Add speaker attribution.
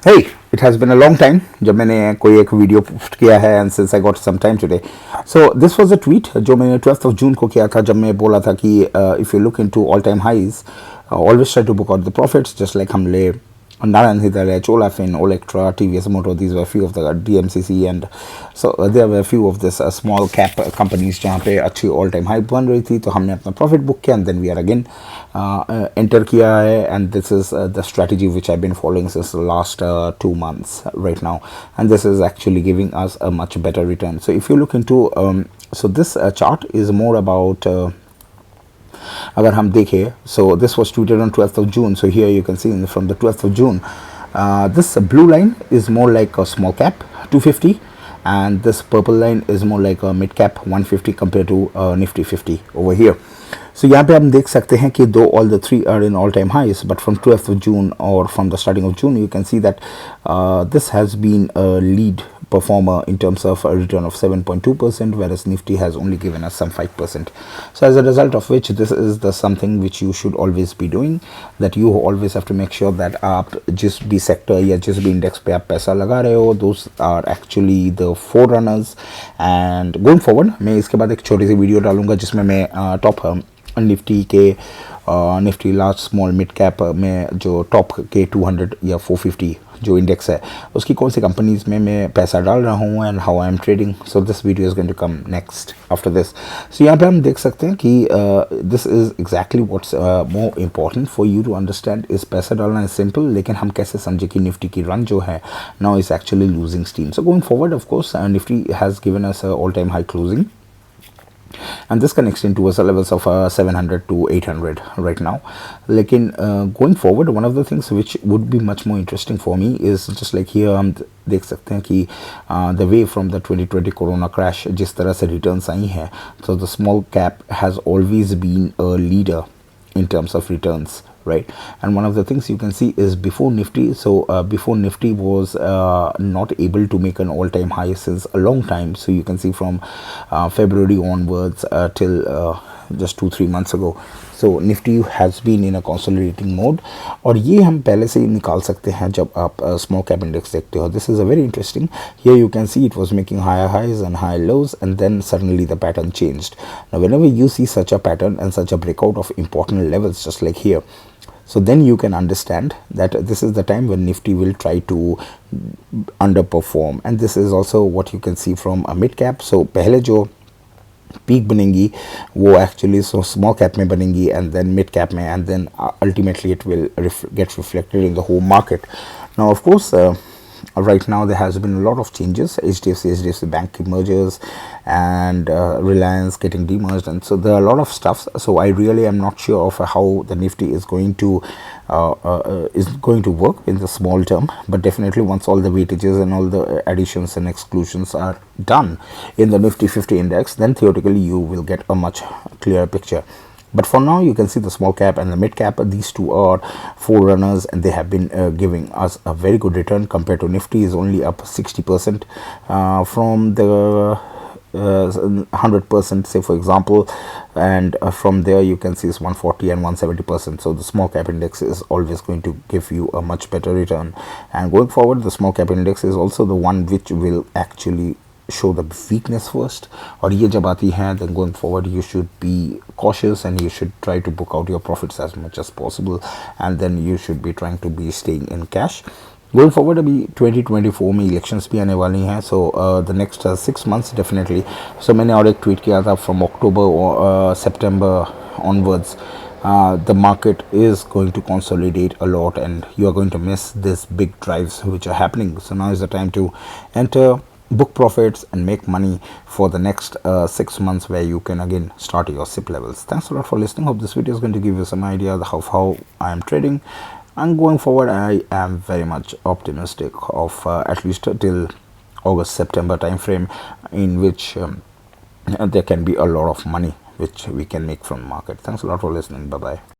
Speaker 1: Hey, it has been a long time जब मैंने कोई एक वीडियो पोस्ट किया है and since I got some time today. So this was a tweet जो मैंने 12th of June को किया था जब मैं बोला था कि if you look into all time highs, always try to book out the profits just like हमले Naran Hidalgo, Cholafin, Olectra, TVS Motor, these were a few of the DMCC and so there were a few of this small cap companies जहाँ पे अच्छी all time high बन रही थी तो हमने अपना profit book किया and then we are again enter किया है and this is the strategy which I've been following since the last 2 months right now and this is actually giving us a much better return. So if you look into so this chart is more about अगर हम देखें, so this was tweeted on 12th of June, so here you can see from the 12th of June this blue line is more like a small cap 250 and this purple line is more like a mid cap 150 compared to Nifty 50 over here. So यहाँ पे हम देख सकते हैं कि though all the three are in all time highs, but from 12th of June or from the starting of June you can see that this has been a lead performer in terms of a return of 7.2%, whereas Nifty has only given us some 5%. So as a result of which this is the something which you should always be doing, that you always have to make sure that आप जिस भी sector या जिस भी index पे आप पैसा लगा रहे हो, those are actually the forerunners. And going forward मैं इसके बाद एक छोटी सी वीडियो डालूंगा जिसमें मैं टॉप निफ्टी के Nifty large small mid cap में जो टॉप के 200 या 450 जो इंडेक्स है उसकी कौन सी कंपनीज में मैं पैसा डाल रहा हूँ and how I am trading. So this video is going to come next after this. So यहाँ पे हम देख सकते हैं कि this is exactly what's more important for you to understand. इस पैसा डालना इज सिंपल, लेकिन हम कैसे समझे कि निफ्टी की रन जो है now is actually losing steam. So going forward of course Nifty has given us all time high closing and this can extend towards the levels of 700 to 800 right now. Lekin going forward, one of the things which would be much more interesting for me is just like here हम देख सकते हैं कि the way from the 2020 corona crash जिस तरह से returns आई हैं, so the small cap has always been a leader in terms of returns, right? And one of the things you can see is before Nifty, so before Nifty was not able to make an all-time high since a long time. So you can see from February onwards till just 2-3 months ago, so Nifty has been in a consolidating mode. और ये हम पहले से ही निकाल सकते हैं जब आप small cap index देखते हो. This is a very interesting. Here you can see it was making higher highs and higher lows, and then suddenly the pattern changed. Now whenever you see such a pattern and such a breakout of important levels just like here, so then you can understand that this is the time when Nifty will try to underperform. And this is also what you can see from a mid cap. So पहले जो peak बनेंगी वो actually small cap में बनेंगी and then mid cap में, and then ultimately it will get reflected in the whole market. Now of course right now there has been a lot of changes. HDFC Bank mergers and Reliance getting demerged, and so there are a lot of stuff. So I really am not sure of how the Nifty is going to work in the small term, but definitely once all the weightages and all the additions and exclusions are done in the Nifty 50 index, then theoretically you will get a much clearer picture. But for now you can see the small cap and the mid cap, these two are forerunners, and they have been giving us a very good return. Compared to Nifty is only up 60% from the 100%, say for example, and from there you can see it's 140 and 170%. So the small cap index is always going to give you a much better return, and going forward the small cap index is also the one which will actually show the weakness first. और ये जब आती है, then going forward you should be cautious and you should try to book out your profits as much as possible, and then you should be trying to be staying in cash. Going forward अभी 2024 में elections भी आने वाली हैं, so the next 6 months definitely. So मैंने और एक tweet किया था from October or September onwards, the market is going to consolidate a lot and you are going to miss these big drives which are happening. So now is the time to enter, book profits and make money for the next 6 months, where you can again start your SIP levels. Thanks a lot for listening. Hope this video is going to give you some idea of how I am trading, and going forward I am very much optimistic of at least till August September time frame, in which there can be a lot of money which we can make from the market. Thanks a lot for listening. Bye bye.